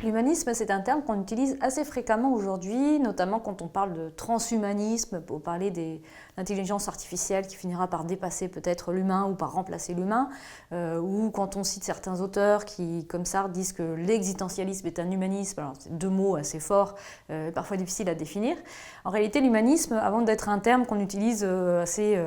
L'humanisme, c'est un terme qu'on utilise assez fréquemment aujourd'hui, notamment quand on parle de transhumanisme, pour parler de l'intelligence artificielle qui finira par dépasser peut-être l'humain ou par remplacer l'humain, ou quand on cite certains auteurs qui, comme Sartre, disent que l'existentialisme est un humanisme. Alors, c'est deux mots assez forts, parfois difficiles à définir. En réalité, l'humanisme, avant d'être un terme qu'on utilise assez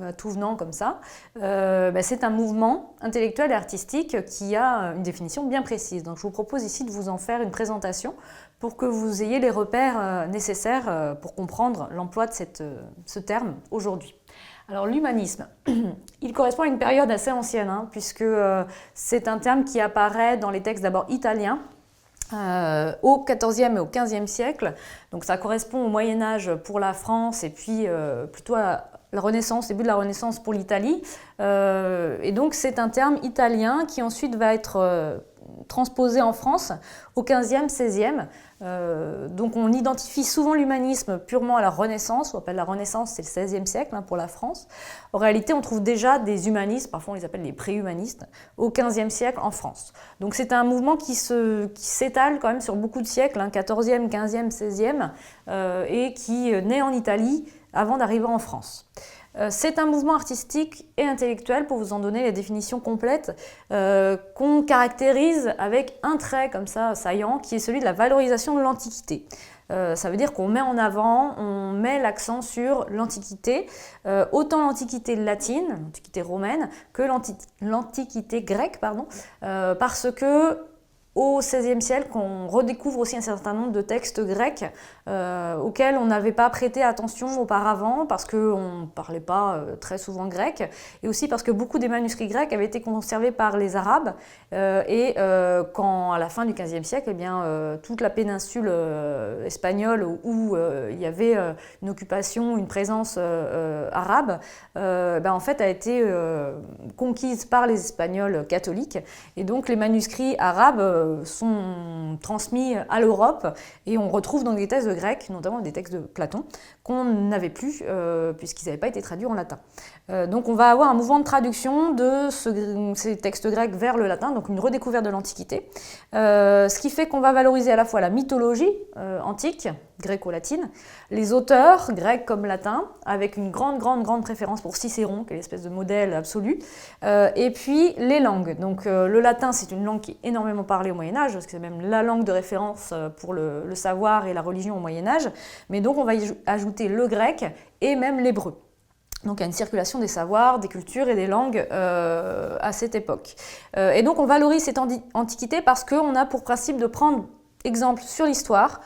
à tout venant comme ça, c'est un mouvement intellectuel et artistique qui a une définition bien précise. Donc, je vous propose ici de vous en faire une présentation pour que vous ayez les repères nécessaires pour comprendre l'emploi de ce terme aujourd'hui. Alors l'humanisme, il correspond à une période assez ancienne, puisque c'est un terme qui apparaît dans les textes d'abord italiens, au XIVe et au XVe siècle. Donc ça correspond au Moyen-Âge pour la France et puis plutôt à la Renaissance, début de la Renaissance pour l'Italie. Et donc c'est un terme italien qui ensuite va être transposé en France au XVe, XVIe. Donc on identifie souvent l'humanisme purement à la Renaissance, on appelle la Renaissance, c'est le XVIe siècle pour la France. En réalité, on trouve déjà des humanistes, parfois on les appelle les pré-humanistes, au XVe siècle en France. Donc c'est un mouvement qui s'étale quand même sur beaucoup de siècles, XIVe, XVe, XVIe, et qui naît en Italie avant d'arriver en France. C'est un mouvement artistique et intellectuel, pour vous en donner les définitions complètes, qu'on caractérise avec un trait comme ça saillant, qui est celui de la valorisation de l'Antiquité. Ça veut dire qu'on met en avant, on met l'accent sur l'Antiquité, autant l'Antiquité latine, l'Antiquité romaine, que l'Antiquité grecque, parce que au XVIe siècle, on redécouvre aussi un certain nombre de textes grecs auxquels on n'avait pas prêté attention auparavant parce qu'on ne parlait pas très souvent grec et aussi parce que beaucoup des manuscrits grecs avaient été conservés par les Arabes quand à la fin du XVe siècle, toute la péninsule espagnole où il y avait une occupation, une présence arabe, en fait a été conquise par les Espagnols catholiques et donc les manuscrits arabes sont transmis à l'Europe et on retrouve dans des textes grecs, notamment des textes de Platon, qu'on n'avait plus puisqu'ils n'avaient pas été traduits en latin. Donc on va avoir un mouvement de traduction de ces textes grecs vers le latin, donc une redécouverte de l'Antiquité, ce qui fait qu'on va valoriser à la fois la mythologie antique, gréco-latine, les auteurs grecs comme latins, avec une grande préférence pour Cicéron, qui est l'espèce de modèle absolu, et puis les langues. Donc le latin, c'est une langue qui est énormément parlée au Moyen-Âge, parce que c'est même la langue de référence pour le savoir et la religion au Moyen-Âge, mais donc on va y ajouter le grec et même l'hébreu. Donc il y a une circulation des savoirs, des cultures et des langues à cette époque. Et donc on valorise cette antiquité parce qu'on a pour principe de prendre exemple sur l'histoire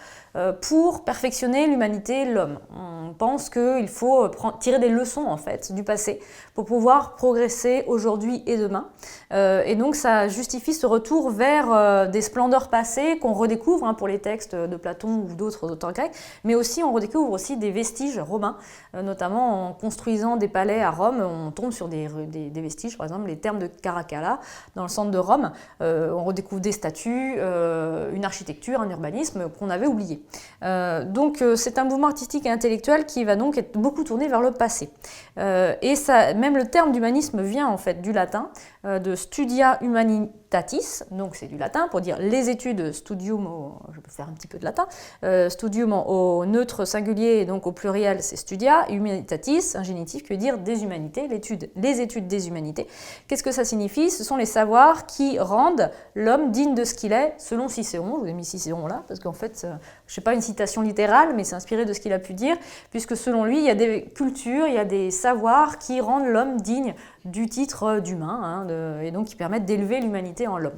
pour perfectionner l'humanité, l'homme. On pense qu'il faut tirer des leçons en fait du passé pour pouvoir progresser aujourd'hui et demain. Et donc ça justifie ce retour vers des splendeurs passées qu'on redécouvre pour les textes de Platon ou d'autres auteurs grecs, mais aussi on redécouvre aussi des vestiges romains, notamment en construisant des palais à Rome, on tombe sur des vestiges, par exemple les thermes de Caracalla dans le centre de Rome, on redécouvre des statues, une architecture, un urbanisme qu'on avait oublié. Donc c'est un mouvement artistique et intellectuel qui va donc être beaucoup tourné vers le passé. Et ça, même le terme d'humanisme vient en fait du latin, de studia humanitatis, donc c'est du latin pour dire les études, studium, je peux faire un petit peu de latin, studium au neutre singulier et donc au pluriel c'est studia, humanitatis, un génitif qui veut dire des humanités, les études des humanités. Qu'est-ce que ça signifie? Ce sont les savoirs qui rendent l'homme digne de ce qu'il est, selon Cicéron. Je vous ai mis Cicéron là, parce qu'en fait, je ne sais pas une citation littérale, mais c'est inspiré de ce qu'il a pu dire, puisque selon lui, il y a des cultures, il y a des savoirs qui rendent l'homme digne du titre d'humain, et donc qui permettent d'élever l'humanité en l'homme.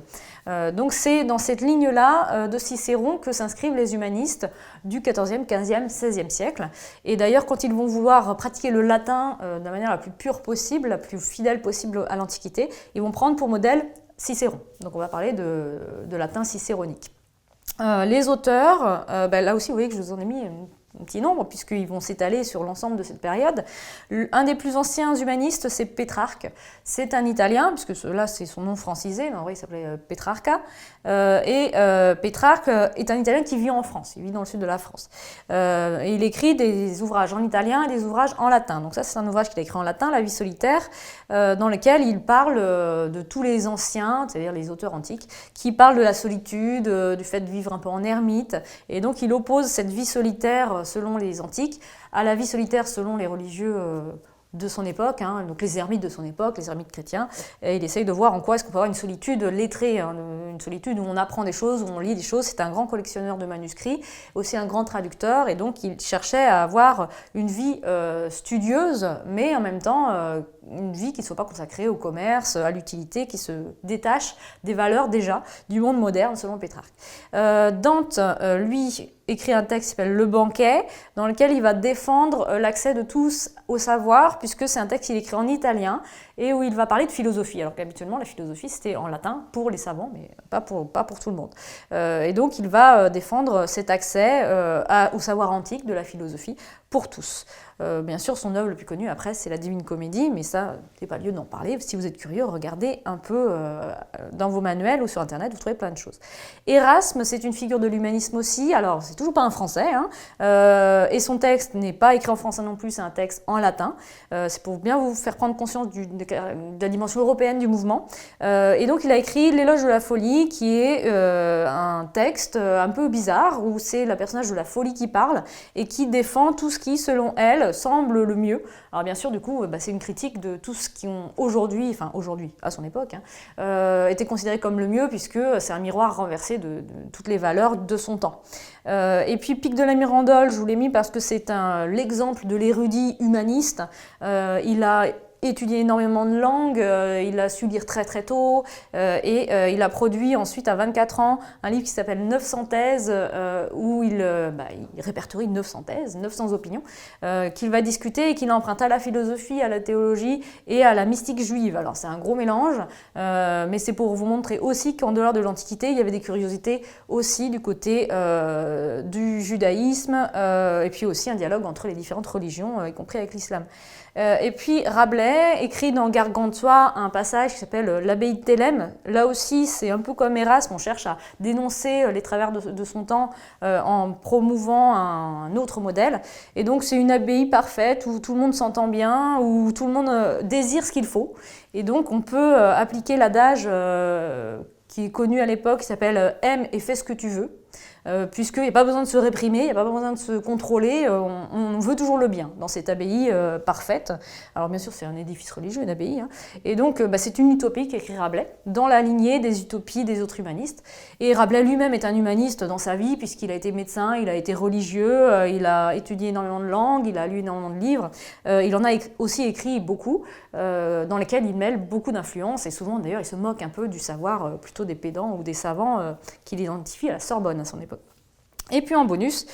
Donc c'est dans cette ligne-là de Cicéron que s'inscrivent les humanistes du XIVe, XVe, XVIe siècle. Et d'ailleurs, quand ils vont vouloir pratiquer le latin de la manière la plus pure possible, la plus fidèle possible à l'Antiquité, ils vont prendre pour modèle Cicéron. Donc on va parler de latin cicéronique. Les auteurs, là aussi vous voyez que je vous en ai mis petit nombre, puisqu'ils vont s'étaler sur l'ensemble de cette période. Un des plus anciens humanistes, c'est Pétrarque. C'est un Italien, puisque là, c'est son nom francisé, mais en vrai, il s'appelait Petrarca. Pétrarque est un Italien qui vit en France, il vit dans le sud de la France. Et il écrit des ouvrages en italien et des ouvrages en latin. Donc ça, c'est un ouvrage qu'il a écrit en latin, La vie solitaire, dans lequel il parle de tous les anciens, c'est-à-dire les auteurs antiques, qui parlent de la solitude, du fait de vivre un peu en ermite. Et donc, il oppose cette vie solitaire selon les antiques à la vie solitaire selon les religieux de son époque, hein, donc les ermites de son époque, les ermites chrétiens, et il essaye de voir en quoi est-ce qu'on peut avoir une solitude lettrée, hein, une solitude où on apprend des choses, où on lit des choses. C'est un grand collectionneur de manuscrits, aussi un grand traducteur, et donc il cherchait à avoir une vie studieuse, mais en même temps une vie qui ne soit pas consacrée au commerce, à l'utilité, qui se détache des valeurs déjà du monde moderne, selon Pétrarque. Dante, lui, écrit un texte qui s'appelle Le Banquet, dans lequel il va défendre l'accès de tous au savoir, puisque c'est un texte qu'il écrit en italien, et où il va parler de philosophie, alors qu'habituellement la philosophie c'était en latin pour les savants, mais pas pour tout le monde. Et donc il va défendre cet accès au savoir antique de la philosophie pour tous. Bien sûr, son œuvre le plus connue après, c'est la Divine Comédie, mais ça, c'est pas lieu d'en parler. Si vous êtes curieux, regardez un peu dans vos manuels ou sur Internet, vous trouvez plein de choses. Erasme, c'est une figure de l'humanisme aussi. Alors, c'est toujours pas un français, hein, et son texte n'est pas écrit en français non plus, c'est un texte en latin. C'est pour bien vous faire prendre conscience de la dimension européenne du mouvement. Et donc, il a écrit L'éloge de la folie, qui est un texte un peu bizarre, où c'est le personnage de la folie qui parle et qui défend tout ce qui, selon elle, semble le mieux. Alors bien sûr, du coup, c'est une critique de tout ce qui ont aujourd'hui, à son époque, été considéré comme le mieux, puisque c'est un miroir renversé de toutes les valeurs de son temps. Et puis Pic de la Mirandole, je vous l'ai mis parce que c'est l'exemple de l'érudit humaniste. Il a étudié énormément de langues, il a su lire très très tôt, et il a produit ensuite à 24 ans un livre qui s'appelle 900 thèses, où il répertorie 900 thèses, 900 opinions, qu'il va discuter et qu'il emprunte à la philosophie, à la théologie et à la mystique juive. Alors c'est un gros mélange, mais c'est pour vous montrer aussi qu'en dehors de l'Antiquité, il y avait des curiosités aussi du côté du judaïsme, et puis aussi un dialogue entre les différentes religions, y compris avec l'islam. Et puis Rabelais écrit dans Gargantua un passage qui s'appelle l'abbaye de Thélème. Là aussi, c'est un peu comme Erasme, on cherche à dénoncer les travers de son temps en promouvant un autre modèle. Et donc c'est une abbaye parfaite où tout le monde s'entend bien, où tout le monde désire ce qu'il faut. Et donc on peut appliquer l'adage qui est connu à l'époque, qui s'appelle « aime et fais ce que tu veux ». Puisqu'il n'y a pas besoin de se réprimer, il n'y a pas besoin de se contrôler, on veut toujours le bien dans cette abbaye parfaite. Alors bien sûr, c'est un édifice religieux, une abbaye, hein. Et donc c'est une utopie qu'écrit Rabelais, dans la lignée des utopies des autres humanistes. Et Rabelais lui-même est un humaniste dans sa vie, puisqu'il a été médecin, il a été religieux, il a étudié énormément de langues, il a lu énormément de livres. Il en a aussi écrit beaucoup, dans lesquels il mêle beaucoup d'influences, et souvent d'ailleurs il se moque un peu du savoir plutôt des pédants ou des savants qu'il identifie à la Sorbonne à son époque. Et puis en bonus,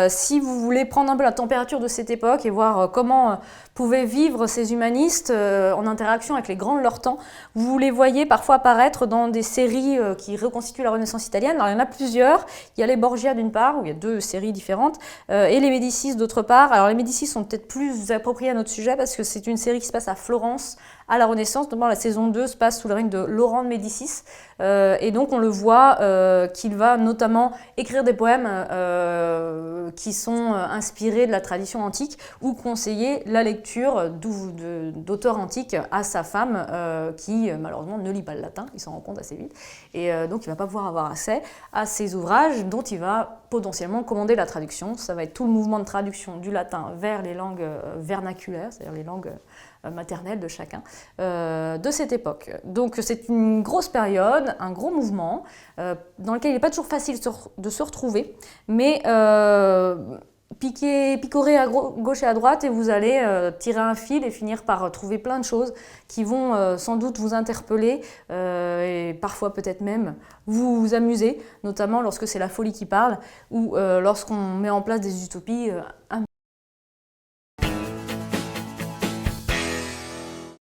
si vous voulez prendre un peu la température de cette époque et voir comment pouvaient vivre ces humanistes en interaction avec les grands de leur temps, vous les voyez parfois apparaître dans des séries qui reconstituent la Renaissance italienne. Alors il y en a plusieurs, il y a les Borgia d'une part, où il y a deux séries différentes, et les Médicis d'autre part. Alors les Médicis sont peut-être plus appropriés à notre sujet parce que c'est une série qui se passe à Florence, à la Renaissance, notamment la saison 2 se passe sous le règne de Laurent de Médicis, et donc on le voit qu'il va notamment écrire des poèmes qui sont inspirés de la tradition antique ou conseiller la lecture d'auteurs antiques à sa femme qui malheureusement ne lit pas le latin, il s'en rend compte assez vite, et donc il ne va pas pouvoir avoir accès à ces ouvrages dont il va potentiellement commander la traduction. Ça va être tout le mouvement de traduction du latin vers les langues vernaculaires, c'est-à-dire les langues maternelle de chacun, de cette époque. Donc c'est une grosse période, un gros mouvement, dans lequel il n'est pas toujours facile de se retrouver, mais picorez à gauche et à droite et vous allez tirer un fil et finir par trouver plein de choses qui vont sans doute vous interpeller et parfois peut-être même vous amuser, notamment lorsque c'est la folie qui parle ou lorsqu'on met en place des utopies